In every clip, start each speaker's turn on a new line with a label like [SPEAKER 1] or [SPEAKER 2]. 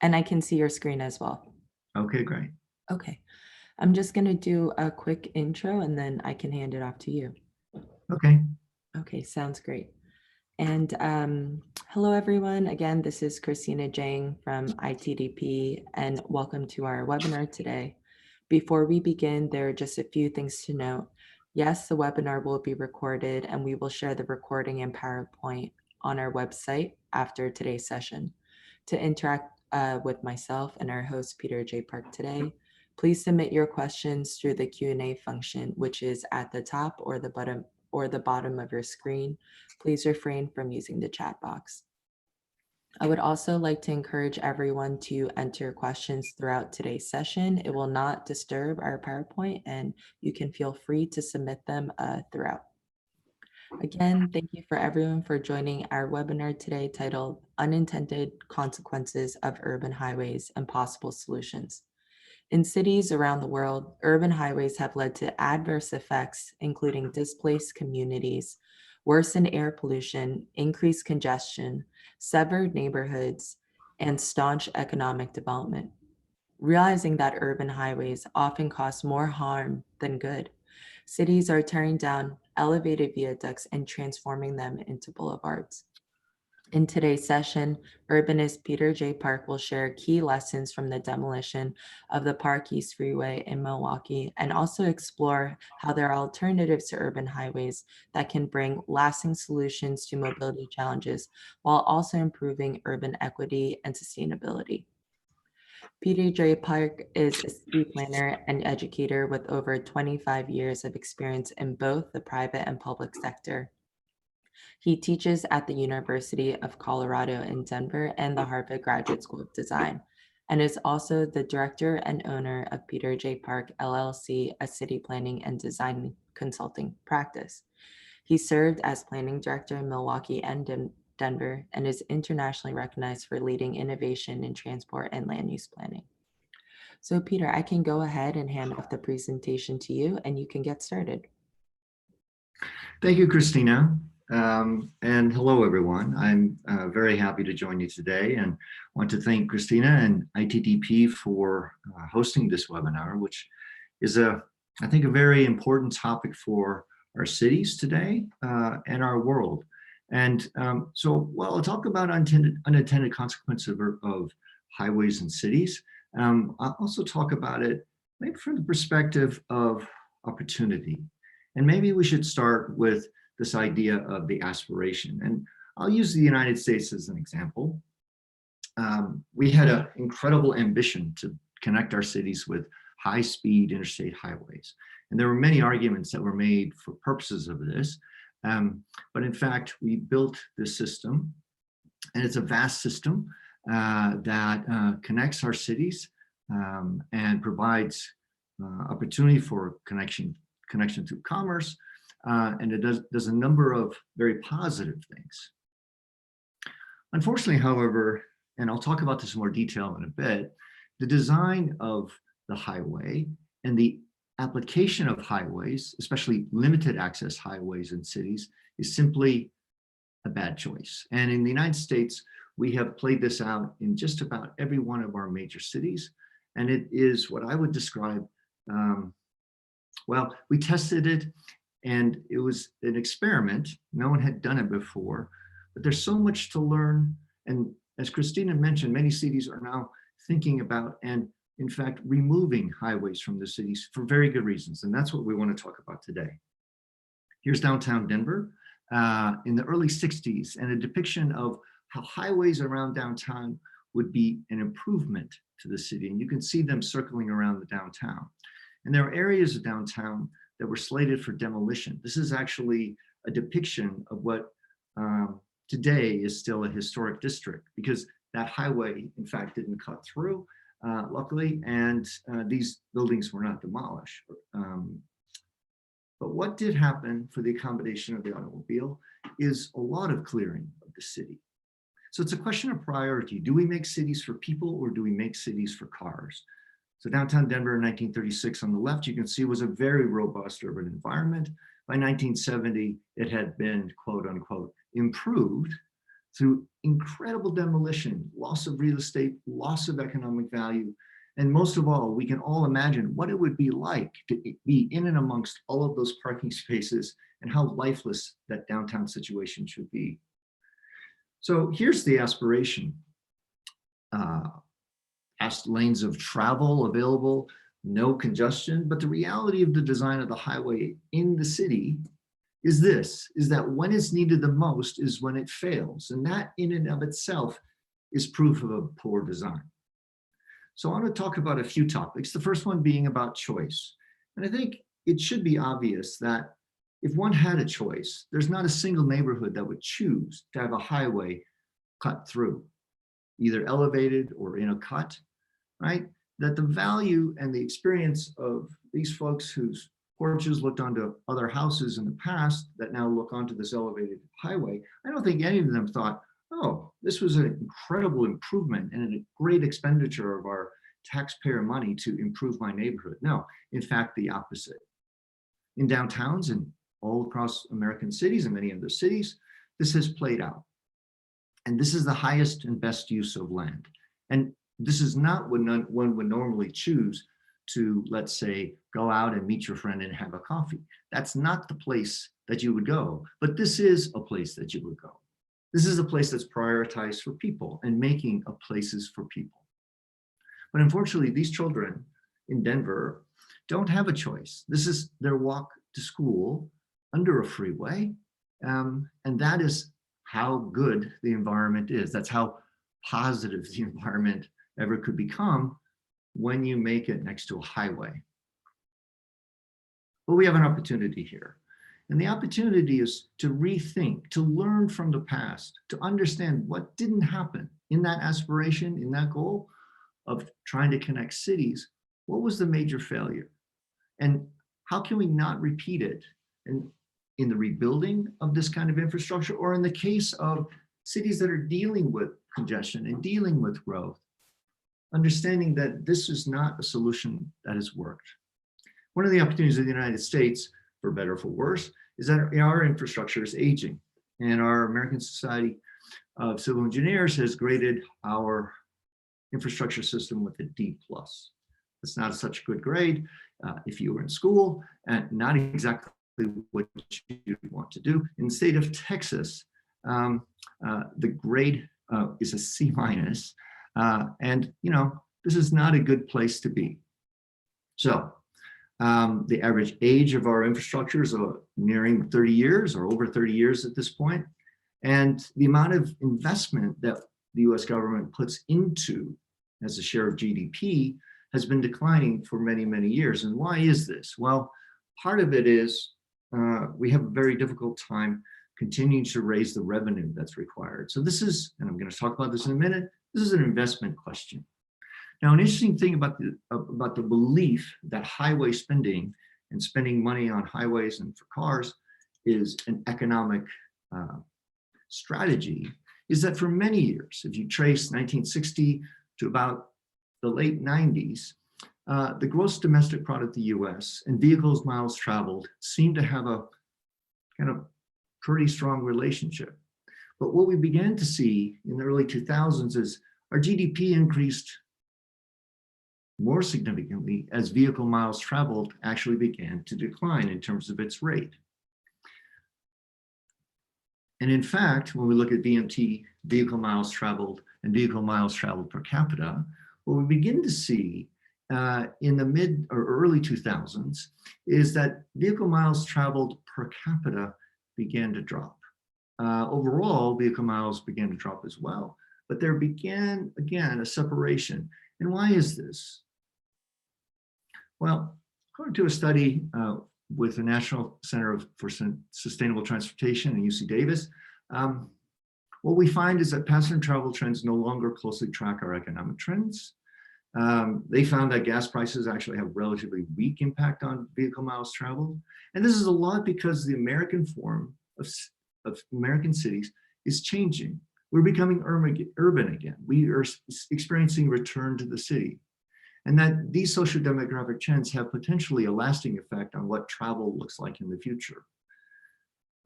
[SPEAKER 1] And I can see your screen as well.
[SPEAKER 2] Okay, great.
[SPEAKER 1] Okay. I'm just going to do a quick intro and then I can hand it off to you.
[SPEAKER 2] Okay.
[SPEAKER 1] Okay, sounds great. And hello, everyone. Again, this is Christina Jang from ITDP, and welcome to our webinar today. Before we begin, there are just a few things to note. Yes, the webinar will be recorded, and we will share the recording and PowerPoint on our website after today's session. To interact with myself and our host, Peter J. Park today, please submit your questions through the Q&A function, which is at the top or the bottom of your screen. Please refrain from using the chat box. I would also like to encourage everyone to enter questions throughout today's session. It will not disturb our PowerPoint, and you can feel free to submit them throughout. Again, thank you for everyone for joining our webinar today titled Unintended Consequences of Urban Highways and Possible Solutions. In cities around the world, urban highways have led to adverse effects, including displaced communities, worsened air pollution, increased congestion, severed neighborhoods, and staunch economic development. Realizing that urban highways often cause more harm than good, cities are tearing down elevated viaducts and transforming them into boulevards. In today's session, urbanist Peter J. Park will share key lessons from the demolition of the Park East Freeway in Milwaukee and also explore how there are alternatives to urban highways that can bring lasting solutions to mobility challenges while also improving urban equity and sustainability. Peter J. Park is a city planner and educator with over 25 years of experience in both the private and public sector. He teaches at the University of Colorado in Denver and the Harvard Graduate School of Design, and is also the director and owner of Peter J. Park LLC, a city planning and design consulting practice. He served as planning director in Milwaukee and Denver and is internationally recognized for leading innovation in transport and land use planning. So Peter, I can go ahead and hand off the presentation to you and you can get started.
[SPEAKER 2] Thank you, Christina. And hello, everyone. I'm very happy to join you today and want to thank Christina and ITDP for hosting this webinar, which is I think, a very important topic for our cities today and our world. And so while I'll talk about unintended consequences of highways and cities, I'll also talk about it maybe from the perspective of opportunity. And maybe we should start with this idea of the aspiration. And I'll use the United States as an example. We had an incredible ambition to connect our cities with high-speed interstate highways. And there were many arguments that were made for purposes of this. But in fact, we built this system, and it's a vast system that connects our cities and provides opportunity for connection to commerce, and it does a number of very positive things. Unfortunately, however, and I'll talk about this in more detail in a bit, the design of the highway and the application of highways, especially limited access highways in cities, is simply a bad choice. And in the United States, we have played this out in just about every one of our major cities. And it is what I would describe, well, we tested it and it was an experiment. No one had done it before, but there's so much to learn. And as Christina mentioned, many cities are now thinking about and in fact removing highways from the cities for very good reasons. And that's what we want to talk about today. Here's downtown Denver in the early 60s, and a depiction of how highways around downtown would be an improvement to the city. And you can see them circling around the downtown. And there are areas of downtown that were slated for demolition. This is actually a depiction of what today is still a historic district, because that highway, in fact, didn't cut through, luckily, and these buildings were not demolished. But what did happen for the accommodation of the automobile is a lot of clearing of the city. So it's a question of priority. Do we make cities for people, or do we make cities for cars? So downtown Denver in 1936 on the left, you can see, was a very robust urban environment. By 1970, it had been, quote unquote, improved through incredible demolition, loss of real estate, loss of economic value. And most of all, we can all imagine what it would be like to be in and amongst all of those parking spaces and how lifeless that downtown situation should be. So here's the aspiration. Fast lanes of travel available, no congestion, but the reality of the design of the highway in the city is that when it's needed the most is when it fails. And that in and of itself is proof of a poor design. So I want to talk about a few topics. The first one being about choice. And I think it should be obvious that if one had a choice, there's not a single neighborhood that would choose to have a highway cut through, either elevated or in a cut, right? That the value and the experience of these folks whose porches looked onto other houses in the past that now look onto this elevated highway, I don't think any of them thought, oh, this was an incredible improvement and a great expenditure of our taxpayer money to improve my neighborhood. No, in fact, the opposite. In downtowns and all across American cities and many other cities, this has played out. And this is the highest and best use of land. And this is not when one would normally choose to, let's say, go out and meet your friend and have a coffee. That's not the place that you would go, but this is a place that you would go. This is a place that's prioritized for people and making of places for people. But unfortunately, these children in Denver don't have a choice. This is their walk to school under a freeway. And that is how good the environment is. That's how positive the environment ever could become when you make it next to a highway. But we have an opportunity here. And the opportunity is to rethink, to learn from the past, to understand what didn't happen in that aspiration, in that goal of trying to connect cities. What was the major failure? And how can we not repeat it in the rebuilding of this kind of infrastructure, or in the case of cities that are dealing with congestion and dealing with growth, understanding that this is not a solution that has worked. One of the opportunities of the United States, for better or for worse, is that our infrastructure is aging, and our American Society of Civil Engineers has graded our infrastructure system with a D+. It's not such a good grade if you were in school, and not exactly what you want to do. In the state of Texas, the grade is a C-, and this is not a good place to be. So the average age of our infrastructure is nearing 30 years or over 30 years at this point. And the amount of investment that the US government puts into as a share of GDP has been declining for many, many years. And why is this? Well, part of it is we have a very difficult time continuing to raise the revenue that's required. So this is, and I'm going to talk about this in a minute, this is an investment question. Now, an interesting thing about the belief that highway spending and spending money on highways and for cars is an economic strategy is that for many years, if you trace 1960 to about the late 90s, the gross domestic product of the US and vehicles miles traveled seemed to have a kind of pretty strong relationship. But what we began to see in the early 2000s is our GDP increased more significantly as vehicle miles traveled actually began to decline in terms of its rate. And in fact, when we look at VMT, vehicle miles traveled and vehicle miles traveled per capita, what we begin to see in the mid or early 2000s is that vehicle miles traveled per capita began to drop. Overall, vehicle miles began to drop as well, but there began, again, a separation. And why is this? Well, according to a study with the National Center for Sustainable Transportation and UC Davis, what we find is that passenger travel trends no longer closely track our economic trends. They found that gas prices actually have relatively weak impact on vehicle miles traveled. And this is a lot because the American form of American cities is changing. We're becoming urban again. We are experiencing return to the city. And that these socio-demographic trends have potentially a lasting effect on what travel looks like in the future.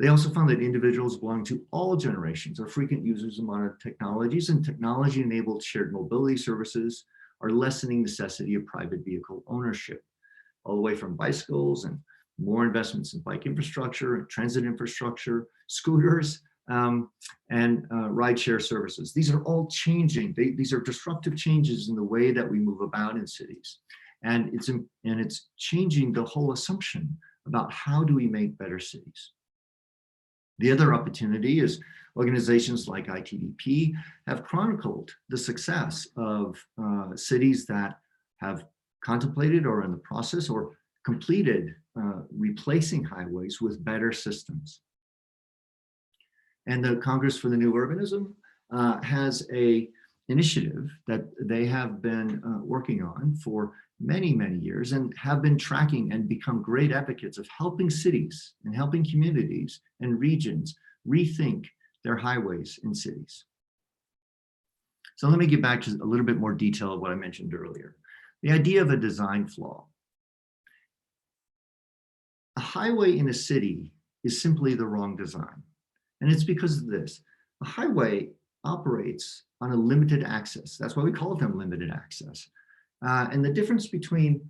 [SPEAKER 2] They also found that individuals belonging to all generations are frequent users of modern technologies, and technology-enabled shared mobility services are lessening necessity of private vehicle ownership, all the way from bicycles and more investments in bike infrastructure, transit infrastructure, scooters, and rideshare services. These are all changing. These are disruptive changes in the way that we move about in cities. And it's changing the whole assumption about how do we make better cities. The other opportunity is organizations like ITDP have chronicled the success of cities that have contemplated or in the process or completed replacing highways with better systems. And the Congress for the New Urbanism has an initiative that they have been working on for many, many years and have been tracking and become great advocates of helping cities and helping communities and regions rethink their highways in cities. So let me get back to a little bit more detail of what I mentioned earlier. The idea of a design flaw. A highway in a city is simply the wrong design. And it's because of this. A highway operates on a limited access. That's why we call them limited access. And the difference between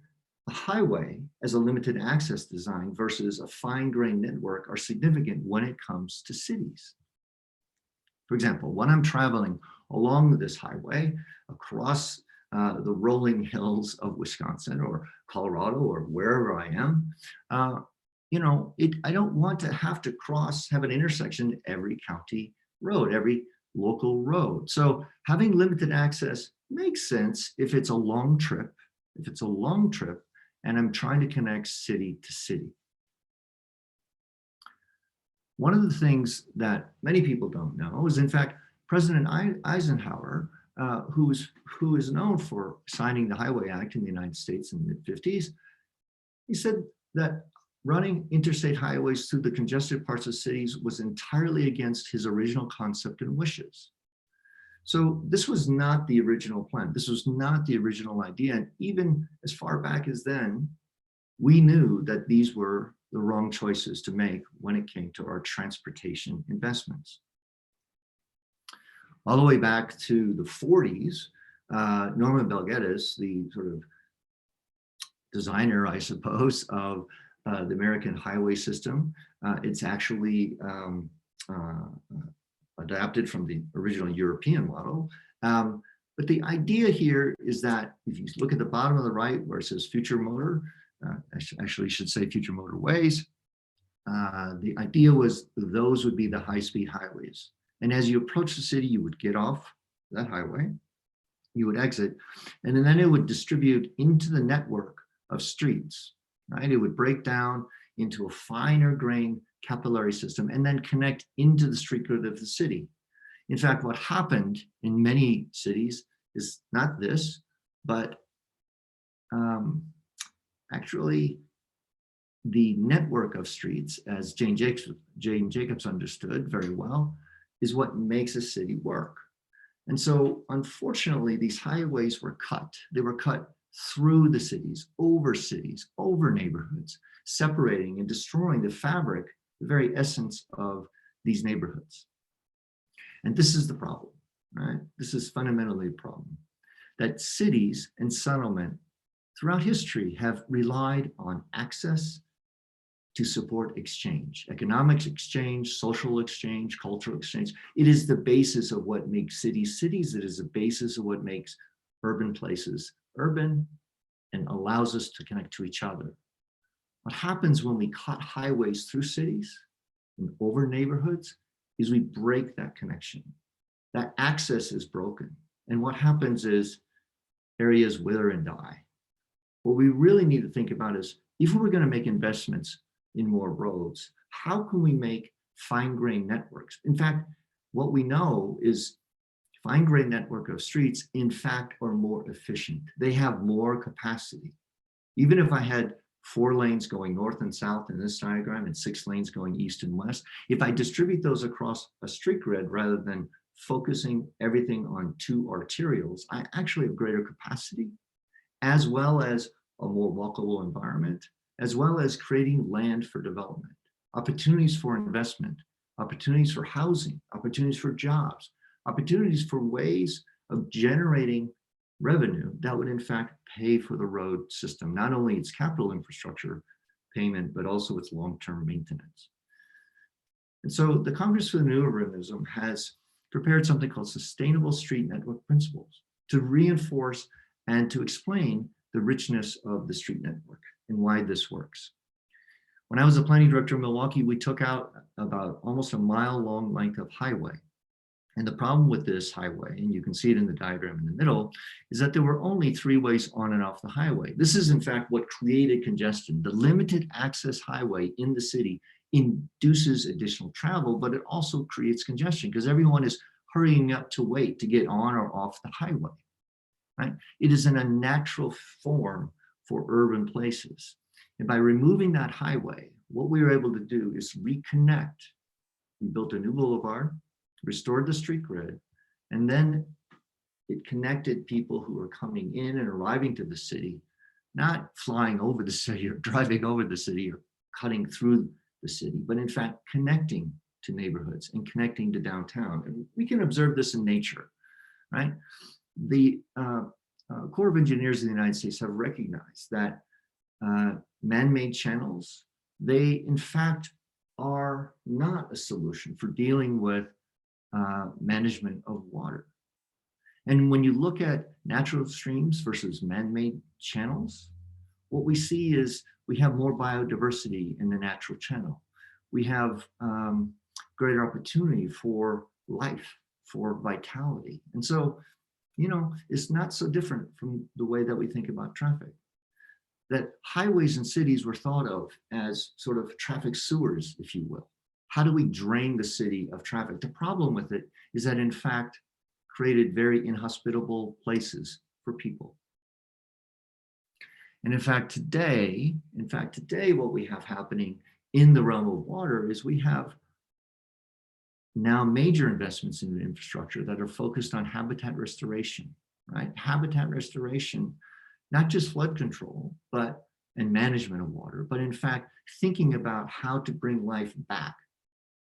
[SPEAKER 2] a highway as a limited access design versus a fine-grained network are significant when it comes to cities. For example, when I'm traveling along this highway across the rolling hills of Wisconsin or Colorado or wherever I am, I don't want to have to have an intersection every county road, every local road. So having limited access makes sense if it's a long trip, and I'm trying to connect city to city. One of the things that many people don't know is, in fact, President Eisenhower, who is known for signing the Highway Act in the United States in the mid-50s, he said that running interstate highways through the congested parts of cities was entirely against his original concept and wishes. So this was not the original plan. This was not the original idea. And even as far back as then, we knew that these were the wrong choices to make when it came to our transportation investments. All the way back to the 40s, Norman Belgettis, the sort of designer, I suppose, of the American highway system, it's actually adapted from the original European model. But the idea here is that if you look at the bottom of the right where it says future motor, actually should say future motorways, the idea was those would be the high-speed highways. And as you approach the city, you would get off that highway, you would exit, and then it would distribute into the network of streets, right? It would break down into a finer grained capillary system and then connect into the street grid of the city. In fact, what happened in many cities is not this, but actually the network of streets, as Jane Jacobs understood very well, is what makes a city work. And so unfortunately, these highways were cut. They were cut through the cities, over neighborhoods, separating and destroying the fabric, the very essence of these neighborhoods. And this is the problem, right? This is fundamentally a problem, that cities and settlement throughout history have relied on access to support exchange, economic exchange, social exchange, cultural exchange. It is the basis of what makes cities cities. It is the basis of what makes urban places urban and allows us to connect to each other. What happens when we cut highways through cities and over neighborhoods is we break that connection. That access is broken. And what happens is areas wither and die. What we really need to think about is, if we're going to make investments in more roads, how can we make fine-grained networks? In fact, what we know is fine-grained network of streets, in fact, are more efficient. They have more capacity. Even if I had 4 lanes going north and south in this diagram and 6 lanes going east and west, if I distribute those across a street grid rather than focusing everything on 2 arterials, I actually have greater capacity, as well as a more walkable environment, as well as creating land for development. opportunities for investment, opportunities for housing, opportunities for jobs, opportunities for ways of generating revenue that would in fact pay for the road system, not only its capital infrastructure payment, but also its long-term maintenance. And so the Congress for the New Urbanism has prepared something called Sustainable Street Network Principles to reinforce and to explain the richness of the street network and why this works. When I was a planning director in Milwaukee, we took out about almost a mile-long length of highway. And the problem with this highway, and you can see it in the diagram in the middle, is that there were only 3 ways on and off the highway. This is in fact what created congestion. The limited access highway in the city induces additional travel, but it also creates congestion because everyone is hurrying up to wait to get on or off the highway, right? It is an unnatural form for urban places. And by removing that highway, what we were able to do is reconnect. We built a new boulevard, restored the street grid, and then it connected people who were coming in and arriving to the city, not flying over the city or driving over the city or cutting through the city, but in fact connecting to neighborhoods and connecting to downtown. And we can observe this in nature, right? The Corps of Engineers of the United States have recognized that man-made channels, they in fact are not a solution for dealing with management of water. And when you look at natural streams versus man-made channels, what we see is we have more biodiversity in the natural channel. We have greater opportunity for life, for vitality. And so, you know, it's not so different from the way that we think about traffic. That highways and cities were thought of as sort of traffic sewers, if you will. How do we drain the city of traffic? The problem with it is that in fact created very inhospitable places for people. And in fact today, what we have happening in the realm of water is we have now major investments in infrastructure that are focused on habitat restoration, right? Habitat restoration, not just flood control, but and management of water, but in fact thinking about how to bring life back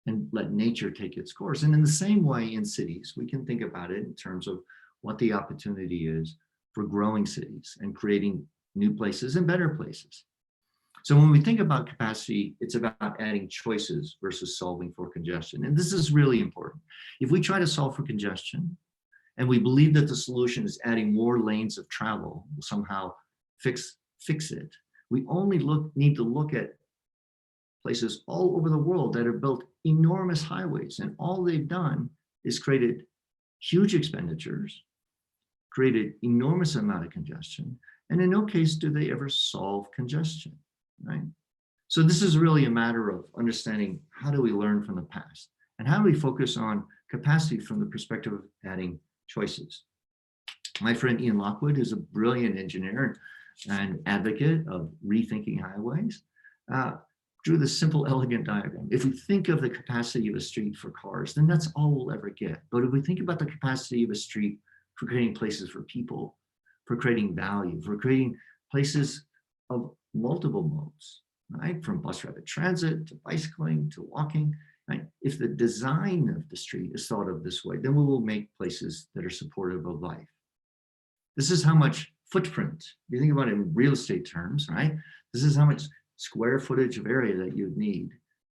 [SPEAKER 2] and let nature take its course. And in the same way in cities, we can think about it in terms of what the opportunity is for growing cities and creating new places and better places. So when we think about capacity, it's about adding choices versus solving for congestion. And this is really important. If we try to solve for congestion and we believe that the solution is adding more lanes of travel will somehow fix it, we only need to look at places all over the world that have built enormous highways, and all they've done is created huge expenditures, created enormous amount of congestion, and in no case do they ever solve congestion, right? So this is really a matter of understanding how do we learn from the past and how do we focus on capacity from the perspective of adding choices. My friend Ian Lockwood is a brilliant engineer and advocate of rethinking highways. Drew this simple, elegant diagram. If we think of the capacity of a street for cars, then that's all we'll ever get. But if we think about the capacity of a street for creating places for people, for creating value, for creating places of multiple modes, right? From bus rapid transit to bicycling to walking, right? If the design of the street is thought of this way, then we will make places that are supportive of life. This is how much footprint, you think about it in real estate terms, right? This is how much square footage of area that you'd need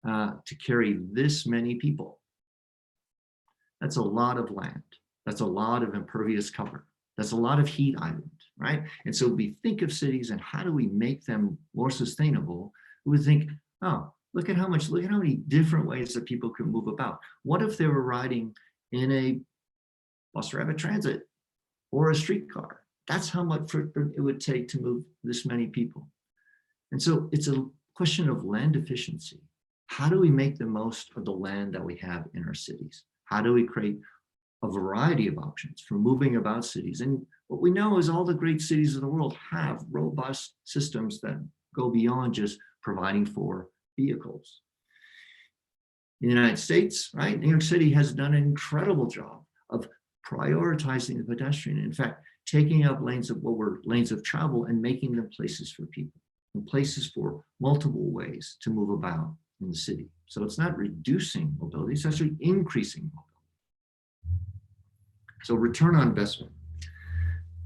[SPEAKER 2] to carry this many people. That's a lot of land. That's a lot of impervious cover. That's a lot of heat island, right? And so we think of cities and how do we make them more sustainable? We would think, oh, look at how many different ways that people can move about. What if they were riding in a bus rapid transit or a streetcar? That's how much it would take to move this many people. And so it's a question of land efficiency. How do we make the most of the land that we have in our cities? How do we create a variety of options for moving about cities? And what we know is all the great cities of the world have robust systems that go beyond just providing for vehicles. In the United States, right, New York City has done an incredible job of prioritizing the pedestrian. In fact, taking up lanes of what were lanes of travel and making them places for people and places for multiple ways to move about in the city. So it's not reducing mobility, it's actually increasing mobility. So return on investment.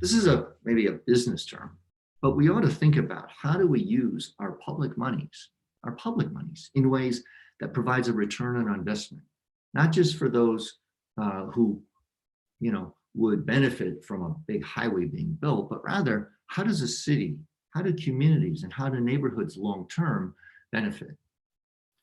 [SPEAKER 2] This is maybe a business term, but we ought to think about how do we use our public monies in ways that provides a return on investment, not just for those who, would benefit from a big highway being built, but rather how does a city, how do communities, and how do neighborhoods long-term benefit?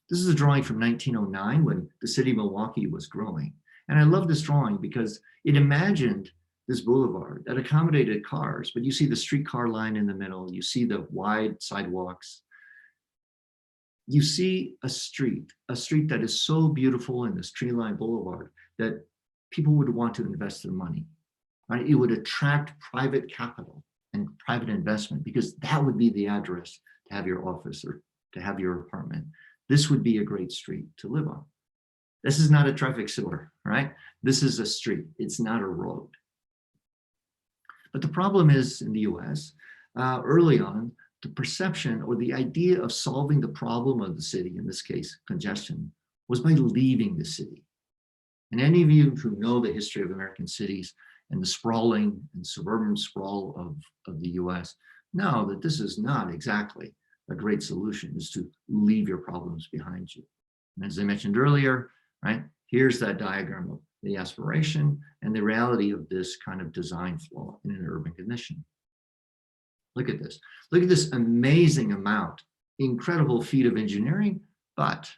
[SPEAKER 2] This is a drawing from 1909 when the city of Milwaukee was growing. And I love this drawing because it imagined this boulevard that accommodated cars, but you see the streetcar line in the middle, you see the wide sidewalks, you see a street that is so beautiful in this tree-lined boulevard that people would want to invest their money, right? It would attract private capital and private investment because that would be the address to have your office or to have your apartment. This would be a great street to live on. This is not a traffic sewer, right? This is a street, it's not a road. But the problem is in the US, early on, the perception or the idea of solving the problem of the city, in this case, congestion, was by leaving the city. And any of you who know the history of American cities and the sprawling and suburban sprawl of the US know that this is not exactly a great solution, is to leave your problems behind you. And as I mentioned earlier, right, here's that diagram of the aspiration and the reality of this kind of design flaw in an urban condition. Look at this. Look at this amazing amount, incredible feat of engineering, but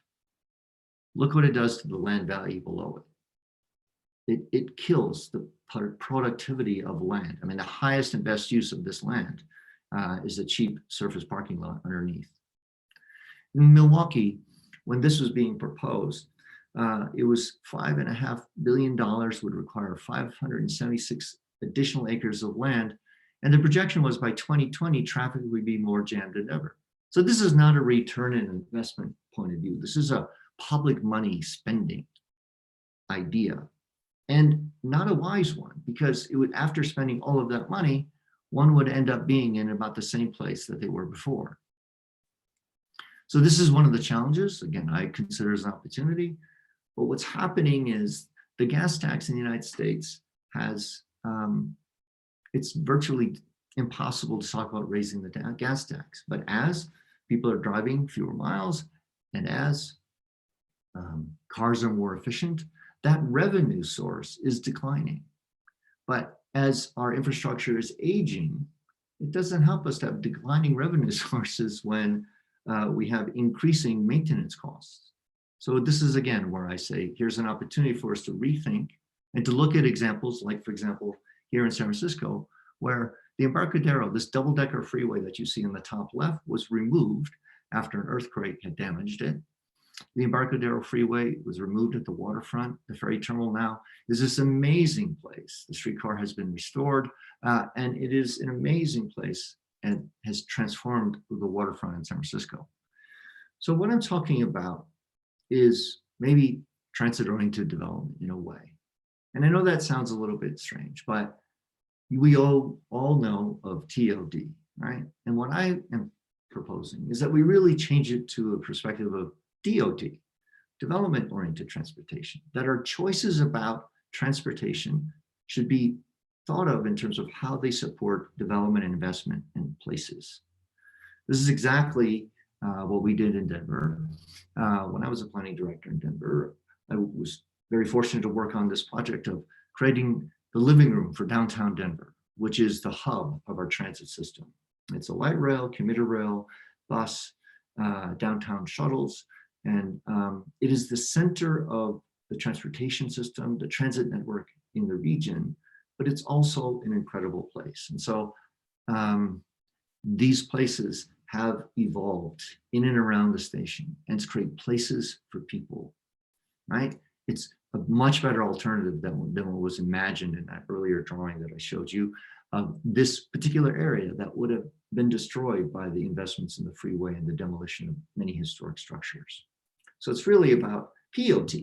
[SPEAKER 2] look what it does to the land value below it. It kills the productivity of land. I mean, the highest and best use of this land is a cheap surface parking lot underneath. In Milwaukee, when this was being proposed, it was $5.5 billion would require 576 additional acres of land. And the projection was by 2020, traffic would be more jammed than ever. So this is not a return on investment point of view. This is a public money spending idea, and not a wise one, because it would, after spending all of that money, one would end up being in about the same place that they were before. So this is one of the challenges, again, I consider as an opportunity. But what's happening is the gas tax in the United States has, it's virtually impossible to talk about raising the gas tax. But as people are driving fewer miles and as cars are more efficient, that revenue source is declining. But as our infrastructure is aging, it doesn't help us to have declining revenue sources when we have increasing maintenance costs. So this is, again, where I say, here's an opportunity for us to rethink and to look at examples like, for example, here in San Francisco, where the Embarcadero, this double-decker freeway that you see in the top left, was removed after an earthquake had damaged it. The Embarcadero Freeway was removed at the waterfront. The ferry terminal now is this amazing place. The streetcar has been restored, and it is an amazing place and has transformed the waterfront in San Francisco. So what I'm talking about is maybe transit-oriented development in a way. And I know that sounds a little bit strange, but we all know of TOD, right? And what I am proposing is that we really change it to a perspective of DOT, development-oriented transportation, that our choices about transportation should be thought of in terms of how they support development and investment in places. This is exactly what we did in Denver. When I was a planning director in Denver, I was very fortunate to work on this project of creating the living room for downtown Denver, which is the hub of our transit system. It's a light rail, commuter rail, bus, downtown shuttles, and it is the center of the transportation system, the transit network in the region, but it's also an incredible place. And so these places have evolved in and around the station and to create places for people, right? It's a much better alternative than what was imagined in that earlier drawing that I showed you of this particular area that would have been destroyed by the investments in the freeway and the demolition of many historic structures. So it's really about POT,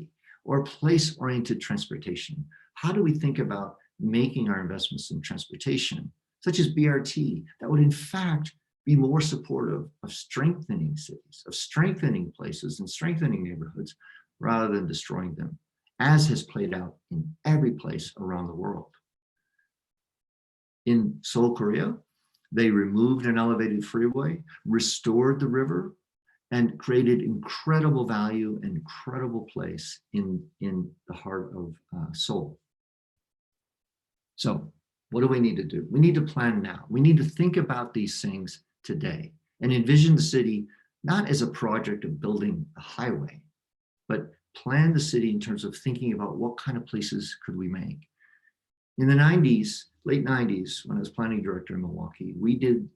[SPEAKER 2] or place-oriented transportation. How do we think about making our investments in transportation, such as BRT, that would in fact be more supportive of strengthening cities, of strengthening places and strengthening neighborhoods rather than destroying them, as has played out in every place around the world. In Seoul, Korea, they removed an elevated freeway, restored the river, and created incredible value and incredible place in the heart of Seoul. So what do we need to do? We need to plan now. We need to think about these things today and envision the city not as a project of building a highway, but plan the city in terms of thinking about what kind of places could we make. In the 90s, late 90s, when I was planning director in Milwaukee, we did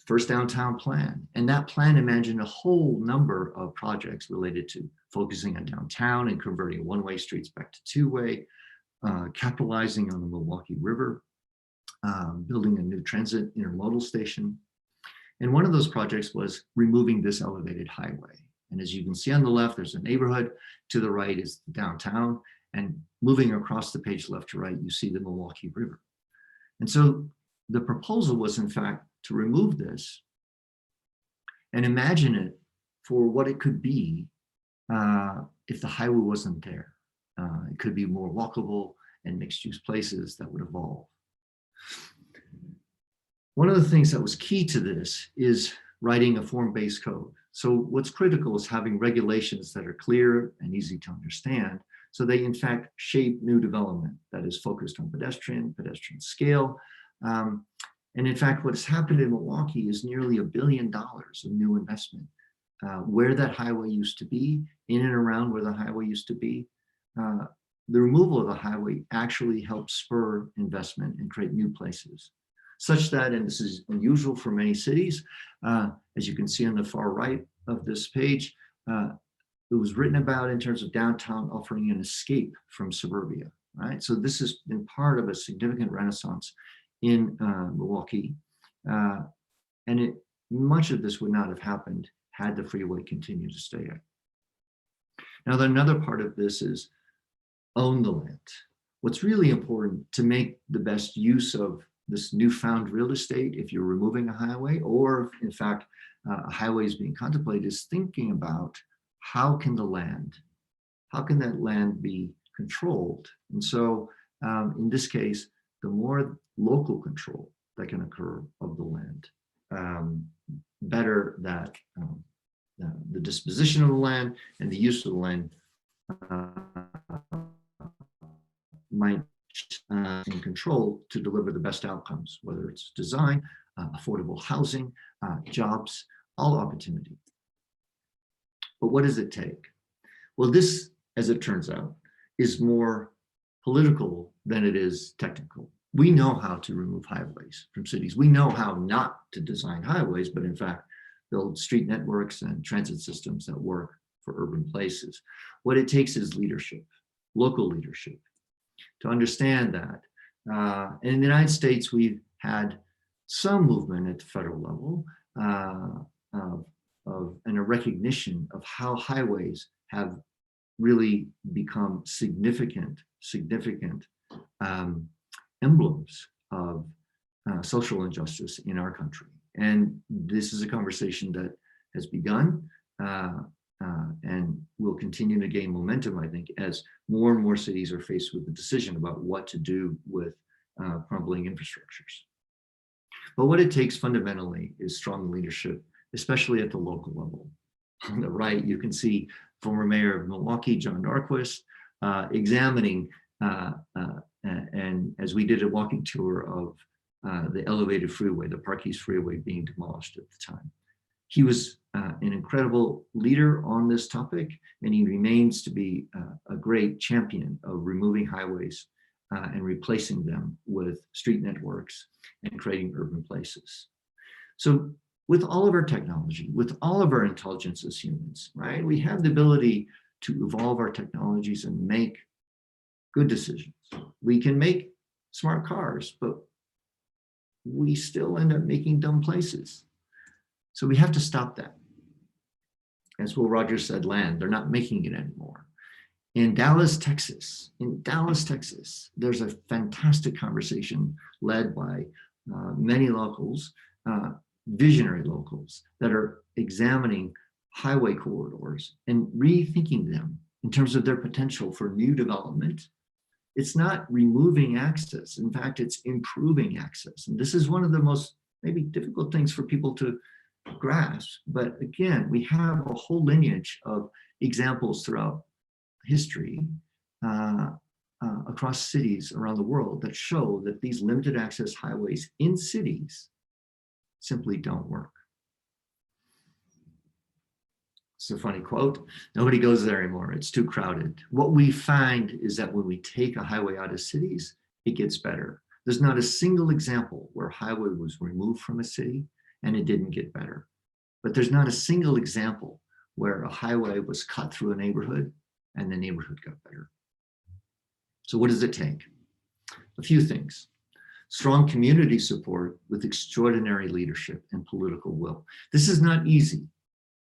[SPEAKER 2] first downtown plan. And that plan imagined a whole number of projects related to focusing on downtown and converting one-way streets back to two-way, capitalizing on the Milwaukee River, building a new transit intermodal station. And one of those projects was removing this elevated highway. And as you can see on the left, there's a neighborhood. To the right is downtown. And moving across the page left to right, you see the Milwaukee River. And so the proposal was, in fact, to remove this and imagine it for what it could be if the highway wasn't there. It could be more walkable and mixed-use places that would evolve. One of the things that was key to this is writing a form-based code. So what's critical is having regulations that are clear and easy to understand, so they in fact shape new development that is focused on pedestrian scale. And in fact, what has happened in Milwaukee is nearly $1 billion of new investment. Where that highway used to be, in and around where the highway used to be, the removal of the highway actually helped spur investment and create new places. Such that, and this is unusual for many cities, as you can see on the far right of this page, it was written about in terms of downtown offering an escape from suburbia, right? So this has been part of a significant renaissance in Milwaukee. And much of this would not have happened had the freeway continued to stay there. Now, another part of this is own the land. What's really important to make the best use of this newfound real estate, if you're removing a highway, or if in fact a highway is being contemplated, is thinking about how can that land be controlled? And so in this case, the more local control that can occur of the land, better that the disposition of the land and the use of the land might in control to deliver the best outcomes, whether it's design, affordable housing, jobs, all opportunity. But what does it take? Well, this, as it turns out, is more political than it is technical. We know how to remove highways from cities. We know how not to design highways, but in fact, build street networks and transit systems that work for urban places. What it takes is leadership, local leadership, to understand that. In the United States, we've had some movement at the federal level and a recognition of how highways have really become significant emblems of social injustice in our country. And this is a conversation that has begun and will continue to gain momentum, I think, as more and more cities are faced with the decision about what to do with crumbling infrastructures. But what it takes fundamentally is strong leadership, especially at the local level. On the right, you can see former mayor of Milwaukee, John Norquist, examining, and as we did a walking tour of the elevated freeway, the Park East Freeway being demolished at the time. He was an incredible leader on this topic, and he remains to be a great champion of removing highways and replacing them with street networks and creating urban places. So with all of our technology, with all of our intelligence as humans, right, we have the ability to evolve our technologies and make good decisions. We can make smart cars, but we still end up making dumb places. So we have to stop that. As Will Rogers said, land, they're not making it anymore. In Dallas, Texas, there's a fantastic conversation led by many locals visionary locals that are examining highway corridors and rethinking them in terms of their potential for new development. It's not removing access. In fact, it's improving access. And this is one of the most maybe difficult things for people to grasp. But again, we have a whole lineage of examples throughout history across cities around the world that show that these limited access highways in cities simply don't work. It's a funny quote. Nobody goes there anymore. It's too crowded. What we find is that when we take a highway out of cities, it gets better. There's not a single example where a highway was removed from a city and it didn't get better. But there's not a single example where a highway was cut through a neighborhood and the neighborhood got better. So what does it take? A few things. Strong community support with extraordinary leadership and political will. This is not easy.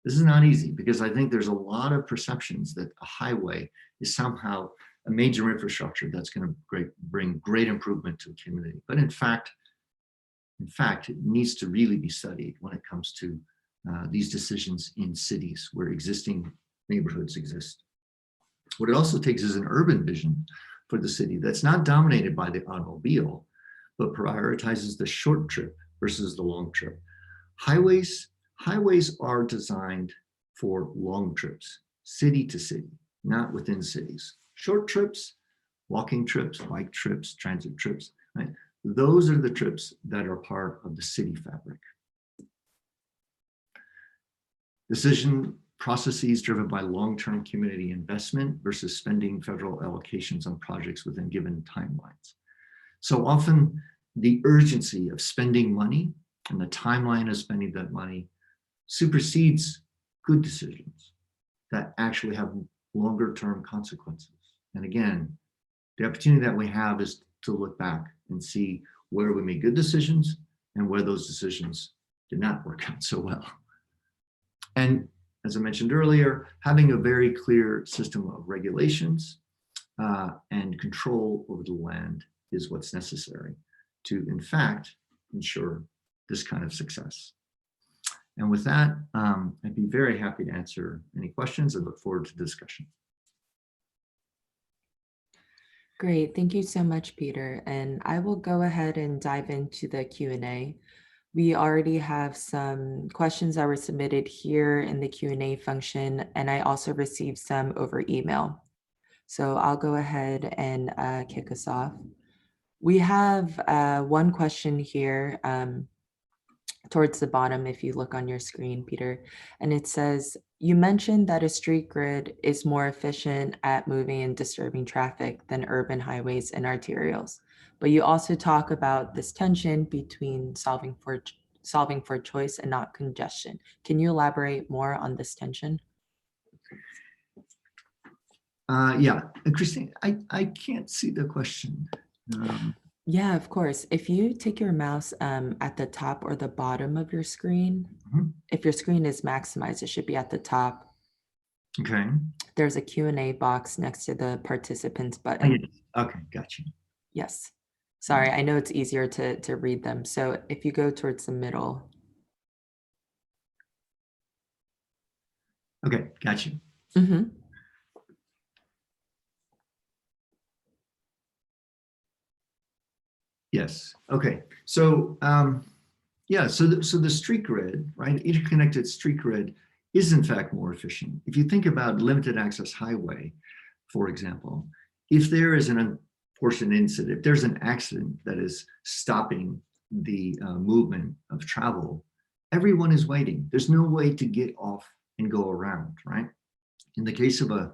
[SPEAKER 2] This is not easy because I think there's a lot of perceptions that a highway is somehow a major infrastructure that's going to bring great improvement to a community. But in fact, it needs to really be studied when it comes to these decisions in cities where existing neighborhoods exist. What it also takes is an urban vision for the city that's not dominated by the automobile, but prioritizes the short trip versus the long trip. Highways are designed for long trips, city to city, not within cities. Short trips, walking trips, bike trips, transit trips, right? Those are the trips that are part of the city fabric. Decision processes driven by long-term community investment versus spending federal allocations on projects within given timelines. So often the urgency of spending money and the timeline of spending that money supersedes good decisions that actually have longer term consequences. And again, the opportunity that we have is to look back and see where we made good decisions and where those decisions did not work out so well. And as I mentioned earlier, having a very clear system of regulations and control over the land is what's necessary to, in fact, ensure this kind of success. And with that, I'd be very happy to answer any questions and look forward to the discussion.
[SPEAKER 1] Great, thank you so much, Peter. And I will go ahead and dive into the Q&A. We already have some questions that were submitted here in the Q&A function, and I also received some over email. So I'll go ahead and kick us off. We have one question here towards the bottom, if you look on your screen, Peter, and it says, you mentioned that a street grid is more efficient at moving and disturbing traffic than urban highways and arterials. But you also talk about this tension between solving for choice and not congestion. Can you elaborate more on this tension?
[SPEAKER 2] Yeah, Christine, I can't see the question.
[SPEAKER 1] Yeah, of course. If you take your mouse at the top or the bottom of your screen, if your screen is maximized, it should be at the top.
[SPEAKER 2] Okay.
[SPEAKER 1] There's a Q&A box next to the participants button.
[SPEAKER 2] Okay, got you.
[SPEAKER 1] Yes. Sorry, I know it's easier to read them. So if you go towards the middle.
[SPEAKER 2] Okay, got you. Yes. Okay. So yeah. So the street grid, right? Interconnected street grid is in fact more efficient. If you think about limited access highway, for example, if there is an unfortunate incident, if there's an accident that is stopping the movement of travel, everyone is waiting. There's no way to get off and go around, right? In the case of a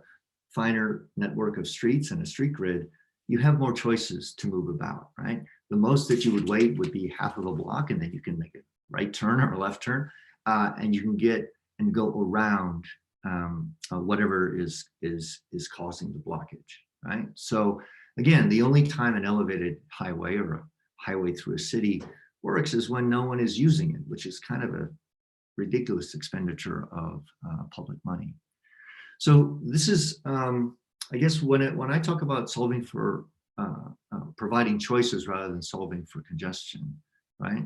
[SPEAKER 2] finer network of streets and a street grid, you have more choices to move about, right? The most that you would wait would be half of a block, and then you can make a right turn or a left turn, and you can get and go around whatever is causing the blockage, right? So again, the only time an elevated highway or a highway through a city works is when no one is using it, which is kind of a ridiculous expenditure of public money. So this is, I guess when I talk about solving for providing choices rather than solving for congestion, right?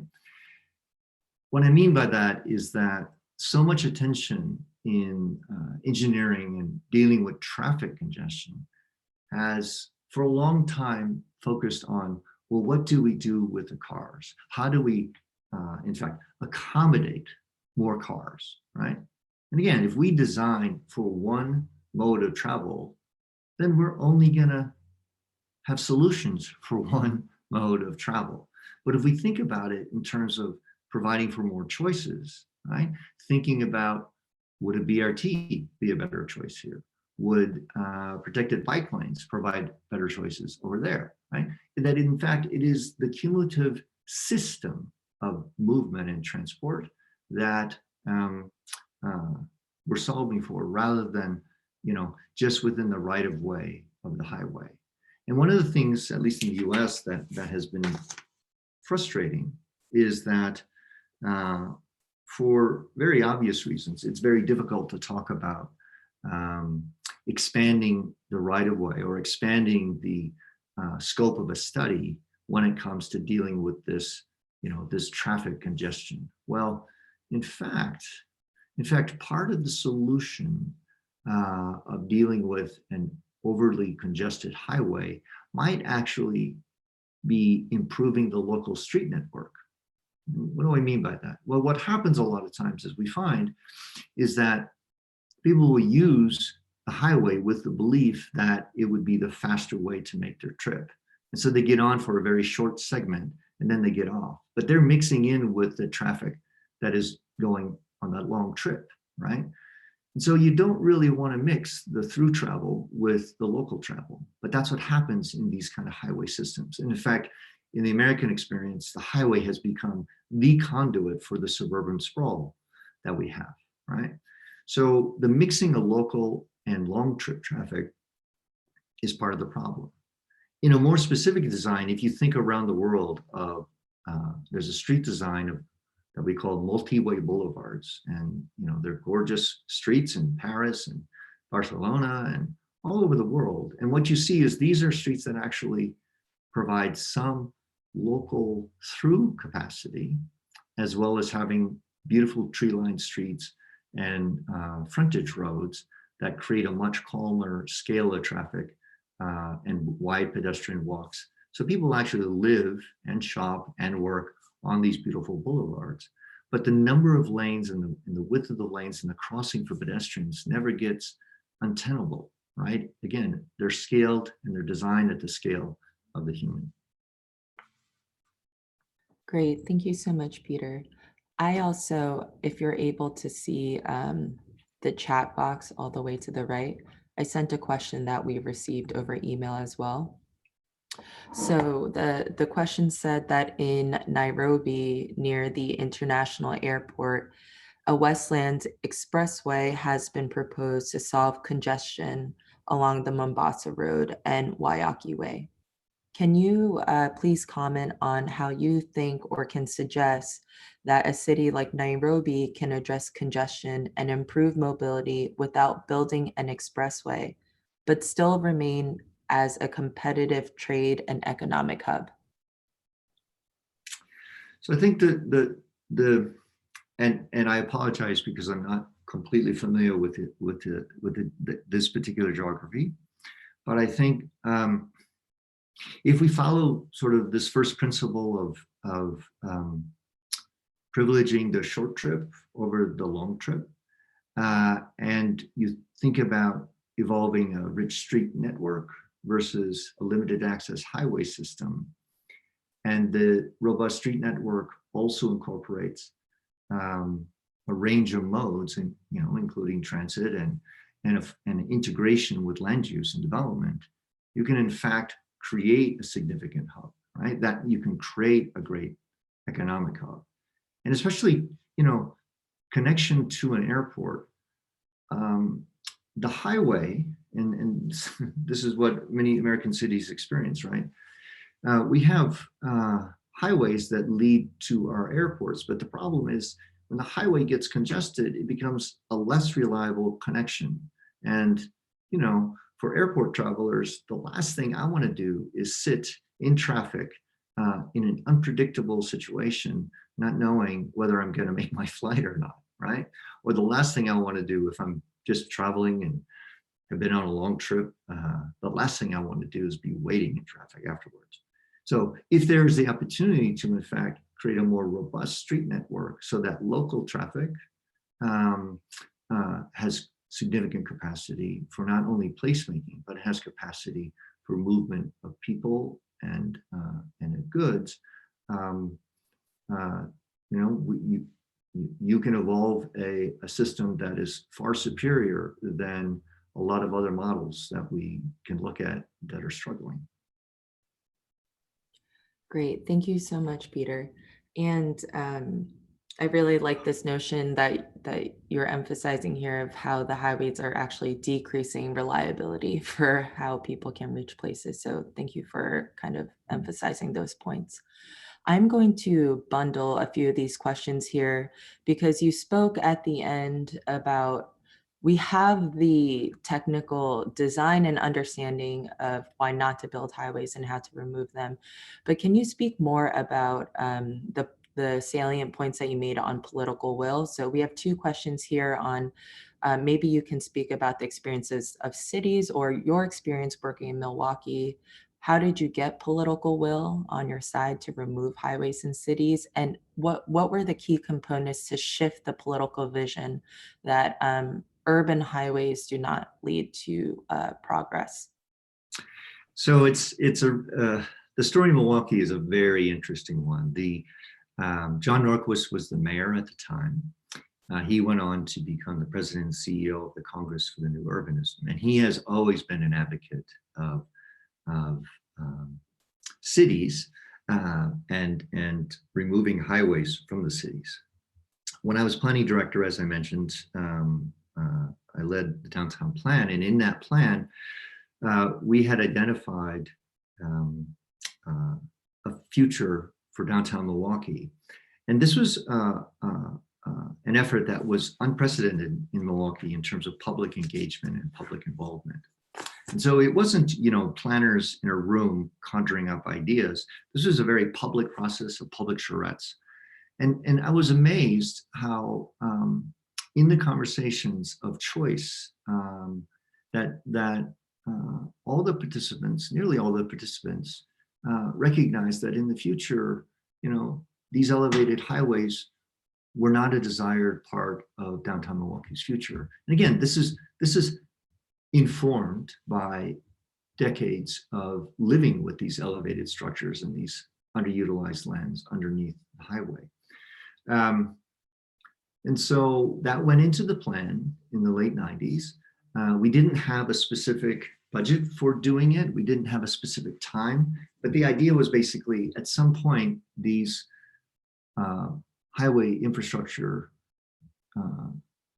[SPEAKER 2] What I mean by that is that so much attention in engineering and dealing with traffic congestion has for a long time focused on, well, what do we do with the cars? How do we, in fact, accommodate more cars, right? And again, if we design for one mode of travel, then we're only gonna have solutions for one mode of travel. But if we think about it in terms of providing for more choices, right? Thinking about, would a BRT be a better choice here? Would protected bike lanes provide better choices over there, right? And that in fact, it is the cumulative system of movement and transport that we're solving for, rather than, just within the right of way of the highway. And one of the things, at least in the US, that has been frustrating is that for very obvious reasons, it's very difficult to talk about expanding the right of way or expanding the scope of a study when it comes to dealing with this, this traffic congestion. Well, in fact, part of the solution of dealing with an overly congested highway might actually be improving the local street network. What do I mean by that? Well, what happens a lot of times, as we find, is that people will use the highway with the belief that it would be the faster way to make their trip. And so they get on for a very short segment and then they get off. But they're mixing in with the traffic that is going on that long trip, right? And so you don't really want to mix the through travel with the local travel, but that's what happens in these kind of highway systems. And in fact, in the American experience, the highway has become the conduit for the suburban sprawl that we have, right? So the mixing of local and long trip traffic is part of the problem. In a more specific design, if you think around the world of, there's a street design of that we call MultiWay Boulevards. And they're gorgeous streets in Paris and Barcelona and all over the world. And what you see is these are streets that actually provide some local through capacity, as well as having beautiful tree-lined streets and frontage roads that create a much calmer scale of traffic and wide pedestrian walks. So people actually live and shop and work on these beautiful boulevards. But the number of lanes and the width of the lanes and the crossing for pedestrians never gets untenable, right? Again, they're scaled and they're designed at the scale of the human.
[SPEAKER 1] Great, thank you so much, Peter. I also, if you're able to see the chat box all the way to the right, I sent a question that we received over email as well. So the question said that in Nairobi, near the international airport, a Westland expressway has been proposed to solve congestion along the Mombasa Road and Waiyaki Way. Can you please comment on how you think or can suggest that a city like Nairobi can address congestion and improve mobility without building an expressway, but still remain as a competitive trade and economic hub?
[SPEAKER 2] So I think and I apologize because I'm not completely familiar with this particular geography, but I think if we follow sort of this first principle of privileging the short trip over the long trip, and you think about evolving a rich street network versus a limited access highway system, and the robust street network also incorporates a range of modes, and including transit and an integration with land use and development, you can in fact create a significant hub, right? That you can create a great economic hub, and especially connection to an airport. The highway, and this is what many American cities experience, right? We have highways that lead to our airports, but the problem is when the highway gets congested, it becomes a less reliable connection. And, for airport travelers, the last thing I want to do is sit in traffic in an unpredictable situation, not knowing whether I'm going to make my flight or not, right? Or the last thing I want to do if I'm just traveling and have been on a long trip, the last thing I want to do is be waiting in traffic afterwards. So if there's the opportunity to, in fact, create a more robust street network so that local traffic has significant capacity for not only placemaking, but has capacity for movement of people and of goods, you can evolve a system that is far superior than a lot of other models that we can look at that are struggling.
[SPEAKER 1] Great, thank you so much, Peter. And I really like this notion that you're emphasizing here of how the highways are actually decreasing reliability for how people can reach places. So thank you for kind of emphasizing those points. I'm going to bundle a few of these questions here because you spoke at the end about we have the technical design and understanding of why not to build highways and how to remove them. But can you speak more about the salient points that you made on political will? So we have two questions here on maybe you can speak about the experiences of cities or your experience working in Milwaukee. How did you get political will on your side to remove highways in cities? And what were the key components to shift the political vision that urban highways do not lead to progress?
[SPEAKER 2] So the story of Milwaukee is a very interesting one. John Norquist was the mayor at the time. He went on to become the president and CEO of the Congress for the New Urbanism, and he has always been an advocate of cities and removing highways from the cities. When I was planning director, as I mentioned, I led the downtown plan, and in that plan, we had identified a future for downtown Milwaukee. And this was an effort that was unprecedented in Milwaukee in terms of public engagement and public involvement. And so it wasn't, planners in a room conjuring up ideas. This was a very public process of public charrettes. And I was amazed how in the conversations of choice that all the participants, nearly all the participants, recognized that in the future, these elevated highways were not a desired part of downtown Milwaukee's future. And again, this is informed by decades of living with these elevated structures and these underutilized lands underneath the highway. And so that went into the plan in the late 90s. We didn't have a specific budget for doing it. We didn't have a specific time, but the idea was basically at some point, these highway infrastructure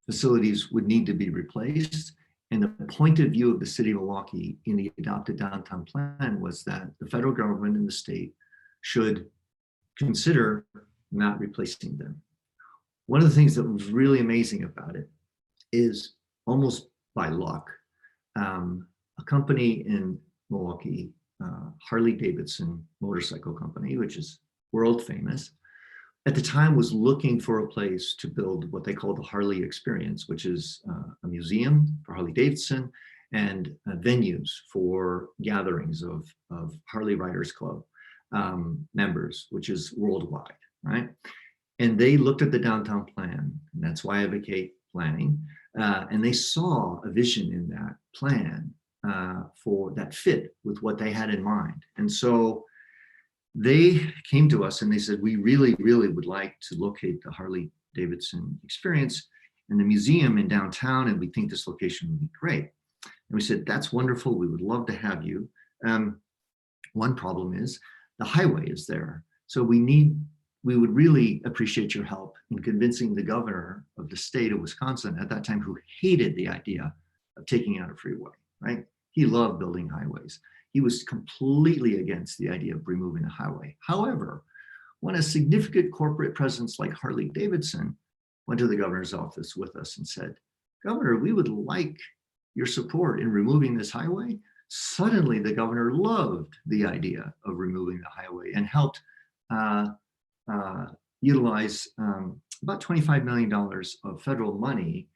[SPEAKER 2] facilities would need to be replaced. And the point of view of the city of Milwaukee in the adopted downtown plan was that the federal government and the state should consider not replacing them. One of the things that was really amazing about it is almost by luck, a company in Milwaukee, Harley-Davidson motorcycle company, which is world famous, at the time was looking for a place to build what they call the Harley Experience, which is a museum for Harley-Davidson and venues for gatherings of Harley Riders Club members, which is worldwide, right? And they looked at the downtown plan, and that's why I advocate planning, and they saw a vision in that plan for that fit with what they had in mind. And so they came to us and they said, we really, really would like to locate the Harley Davidson Experience in the museum in downtown, and we think this location would be great. And we said, that's wonderful. We would love to have you. One problem is the highway is there. So we would really appreciate your help in convincing the governor of the state of Wisconsin at that time, who hated the idea of taking out a freeway, right? He loved building highways. He was completely against the idea of removing a highway. However, when a significant corporate presence like Harley-Davidson went to the governor's office with us and said, Governor, we would like your support in removing this highway suddenly the governor loved the idea of removing the highway and helped uh, utilize about $25 million of federal money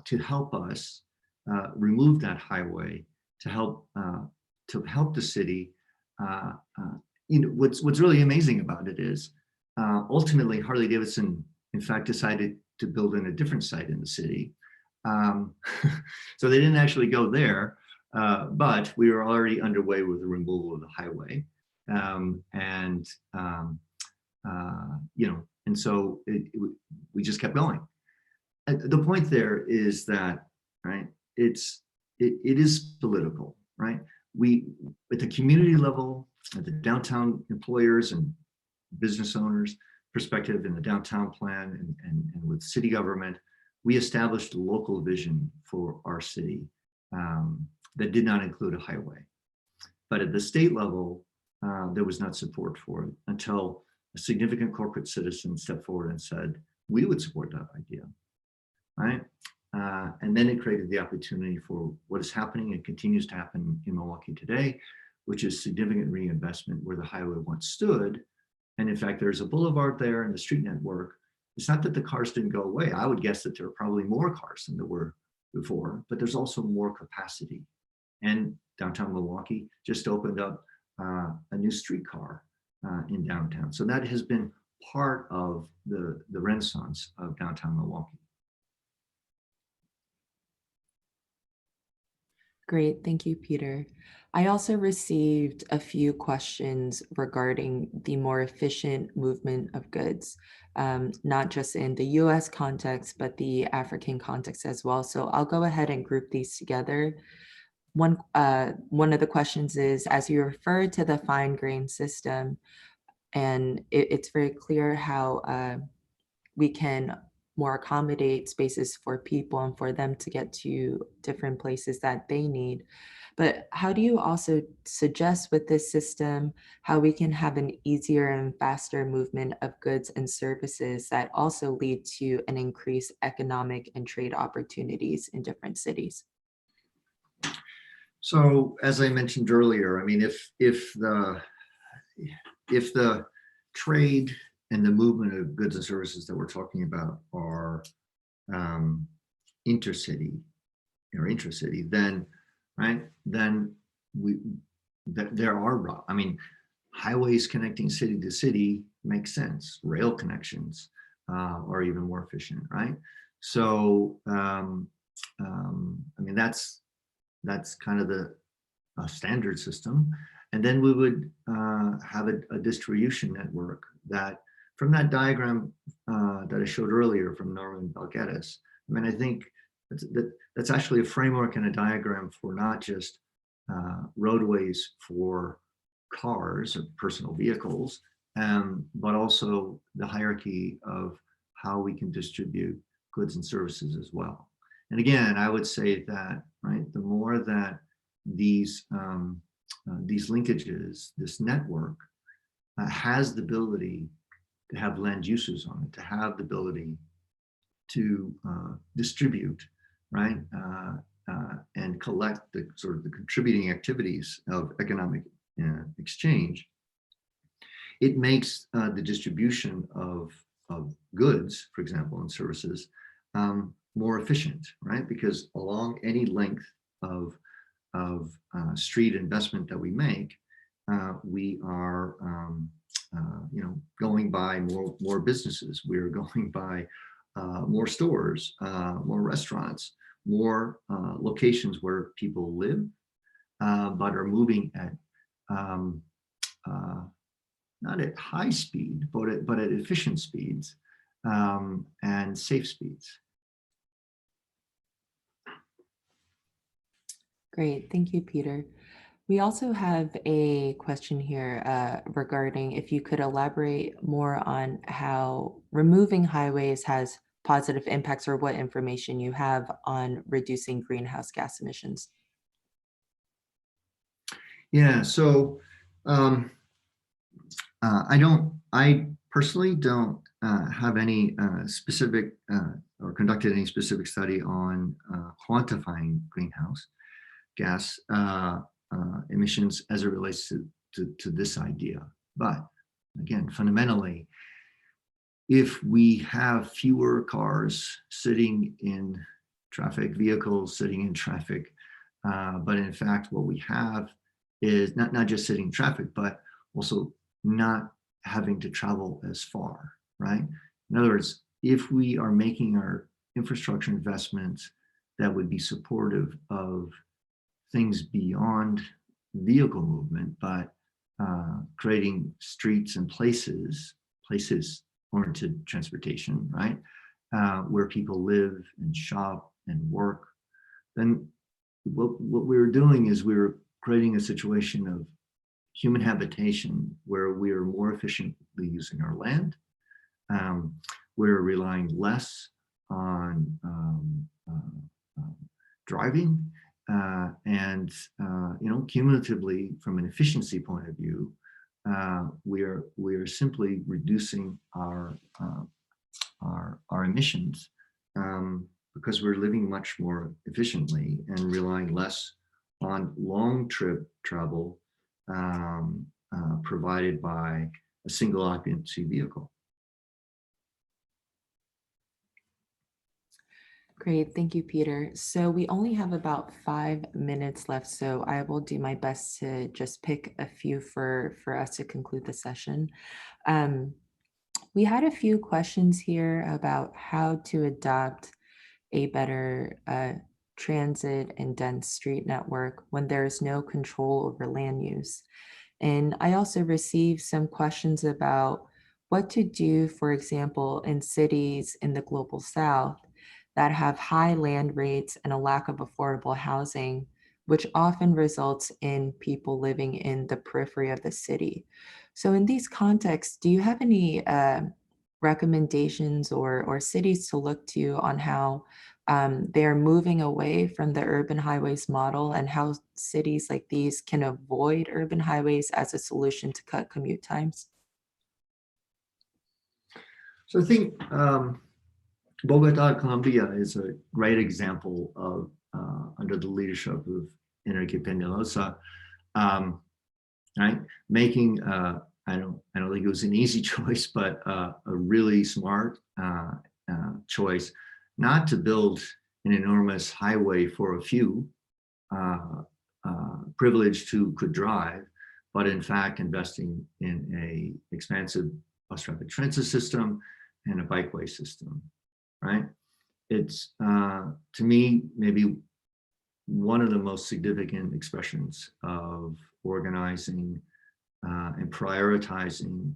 [SPEAKER 2] to help us remove that highway, to help the city. What's really amazing about it is ultimately Harley Davidson, in fact, decided to build in a different site in the city. So they didn't actually go there, but we were already underway with the removal of the highway. And so we just kept going. And the point there is that, right, it is political, right? We, at the community level, at the downtown employers and business owners perspective in the downtown plan and with city government, we established a local vision for our city that did not include a highway. But at the state level, there was not support for it until a significant corporate citizen stepped forward and said, we would support that idea, right? And then it created the opportunity for what is happening and continues to happen in Milwaukee today, which is significant reinvestment where the highway once stood. And in fact, there's a boulevard there and the street network. It's not that the cars didn't go away. I would guess that there are probably more cars than there were before, but there's also more capacity. And downtown Milwaukee just opened up a new streetcar in downtown. So that has been part of the renaissance of downtown Milwaukee.
[SPEAKER 1] Great, thank you, Peter. I also received a few questions regarding the more efficient movement of goods, not just in the US context, but the African context as well. So I'll go ahead and group these together. One of the questions is, as you refer to the fine grain system, and it's very clear how we can more accommodate spaces for people and for them to get to different places that they need. But how do you also suggest with this system how we can have an easier and faster movement of goods and services that also lead to an increased economic and trade opportunities in different cities?
[SPEAKER 2] So as I mentioned earlier, I mean, if the trade and the movement of goods and services that we're talking about are intercity or intracity, then there are, I mean, highways connecting city to city makes sense. Rail connections are even more efficient, right? So, I mean, that's kind of the standard system. And then we would have a distribution network that, from that diagram that I showed earlier from Norman Balgettis, I mean, I think that's actually a framework and a diagram for not just roadways for cars or personal vehicles, but also the hierarchy of how we can distribute goods and services as well. And again, I would say that, right, the more that these linkages, this network has the ability to have land uses on it, to have the ability to distribute, right, and collect the sort of the contributing activities of economic exchange, it makes the distribution of goods, for example, and services more efficient, right? Because along any length of street investment that we make, we are going by more businesses. We are going by more stores, more restaurants, more locations where people live, but are moving at not at high speed, but at efficient speeds and safe speeds.
[SPEAKER 1] Great, thank you, Peter. We also have a question here regarding if you could elaborate more on how removing highways has positive impacts, or what information you have on reducing greenhouse gas emissions.
[SPEAKER 2] Yeah, so I personally don't have any specific or conducted any specific study on quantifying greenhouse. gas emissions as it relates to this idea. But again, fundamentally, if we have fewer cars sitting in traffic, vehicles sitting in traffic, but in fact, what we have is not just sitting in traffic, but also not having to travel as far, right? In other words, if we are making our infrastructure investments that would be supportive of things beyond vehicle movement, but creating streets and places oriented transportation, right? Where people live and shop and work, then what we're doing is we're creating a situation of human habitation where we are more efficiently using our land. We're relying less on driving, and cumulatively, from an efficiency point of view, we are simply reducing our emissions because we're living much more efficiently and relying less on long trip travel provided by a single occupancy vehicle.
[SPEAKER 1] Great, thank you, Peter. So we only have about 5 minutes left, so I will do my best to just pick a few for us to conclude the session. We had a few questions here about how to adopt a better transit and dense street network when there is no control over land use. And I also received some questions about what to do, for example, in cities in the global south that have high land rates and a lack of affordable housing, which often results in people living in the periphery of the city. So in these contexts, do you have any recommendations or cities to look to on how they're moving away from the urban highways model and how cities like these can avoid urban highways as a solution to cut commute times?
[SPEAKER 2] So I think Bogota, Colombia is a great example of, under the leadership of Enrique Peñalosa, right, making, I don't think it was an easy choice, but a really smart choice, not to build an enormous highway for a few privileged who could drive, but in fact investing in a expansive bus rapid transit system and a bikeway system, right? It's, to me, maybe one of the most significant expressions of organizing and prioritizing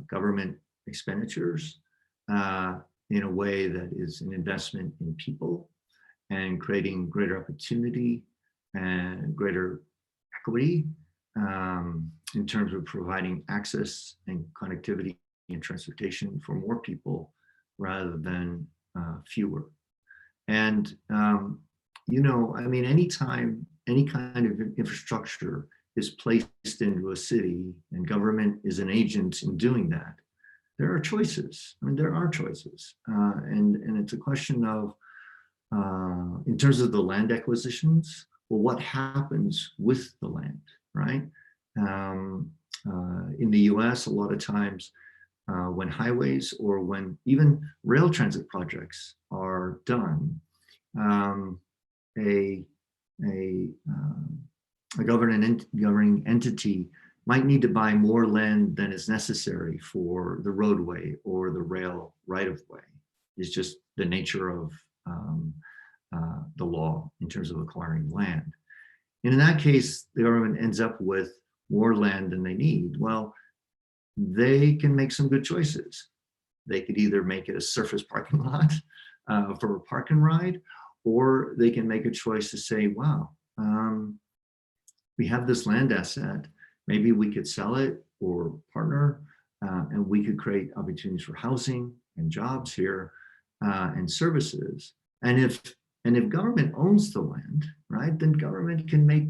[SPEAKER 2] government expenditures in a way that is an investment in people and creating greater opportunity and greater equity in terms of providing access and connectivity and transportation for more people rather than fewer. And, I mean, anytime any kind of infrastructure is placed into a city and government is an agent in doing that, there are choices. I mean, there are choices. And it's a question of, in terms of the land acquisitions, well, what happens with the land, right? In the US, a lot of times when highways or when even rail transit projects are done, a governing entity might need to buy more land than is necessary for the roadway or the rail right-of-way. It's just the nature of the law in terms of acquiring land. And in that case, the government ends up with more land than they need. Well, they can make some good choices. They could either make it a surface parking lot for a park and ride, or they can make a choice to say, wow, we have this land asset, maybe we could sell it or partner, and we could create opportunities for housing and jobs here and services. And if government owns the land, right, then government can make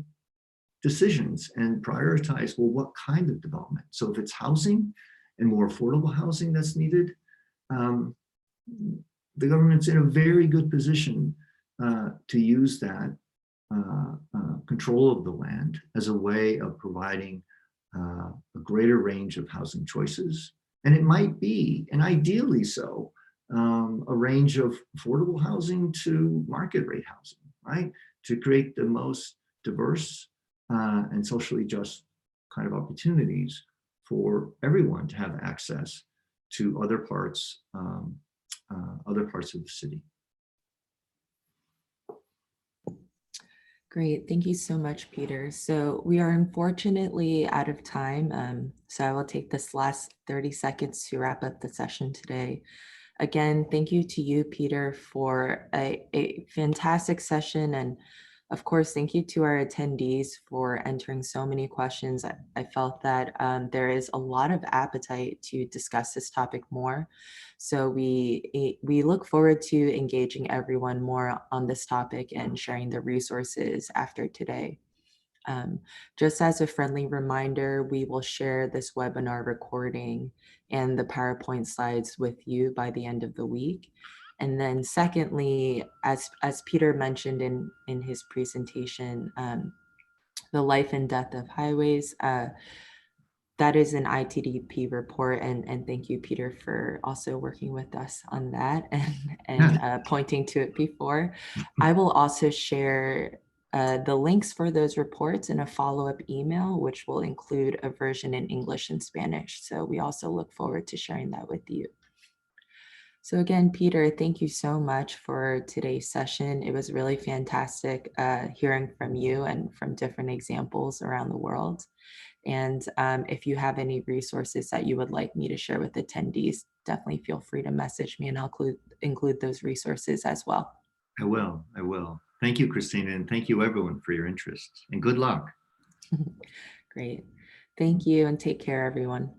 [SPEAKER 2] decisions and prioritize, well, what kind of development? So if it's housing and more affordable housing that's needed, the government's in a very good position to use that control of the land as a way of providing a greater range of housing choices. And it might be, and ideally so, a range of affordable housing to market rate housing, right? To create the most diverse and socially just kind of opportunities for everyone to have access to other parts of the city.
[SPEAKER 1] Great. Thank you so much, Peter. So we are unfortunately out of time. So I will take this last 30 seconds to wrap up the session today. Again, thank you to you, Peter, for a fantastic session. And of course, thank you to our attendees for entering so many questions. I felt that there is a lot of appetite to discuss this topic more. So we look forward to engaging everyone more on this topic and sharing the resources after today. Just as a friendly reminder, we will share this webinar recording and the PowerPoint slides with you by the end of the week. And then secondly, as Peter mentioned in his presentation, the life and death of highways, that is an ITDP report, and thank you, Peter, for also working with us on that and pointing to it before. I will also share the links for those reports in a follow-up email, which will include a version in English and Spanish. So we also look forward to sharing that with you. So again, Peter, thank you so much for today's session. It was really fantastic hearing from you and from different examples around the world. And if you have any resources that you would like me to share with attendees, definitely feel free to message me and I'll include those resources as well.
[SPEAKER 2] I will. Thank you, Christina, and thank you everyone for your interest, and good luck.
[SPEAKER 1] Great. Thank you and take care, everyone.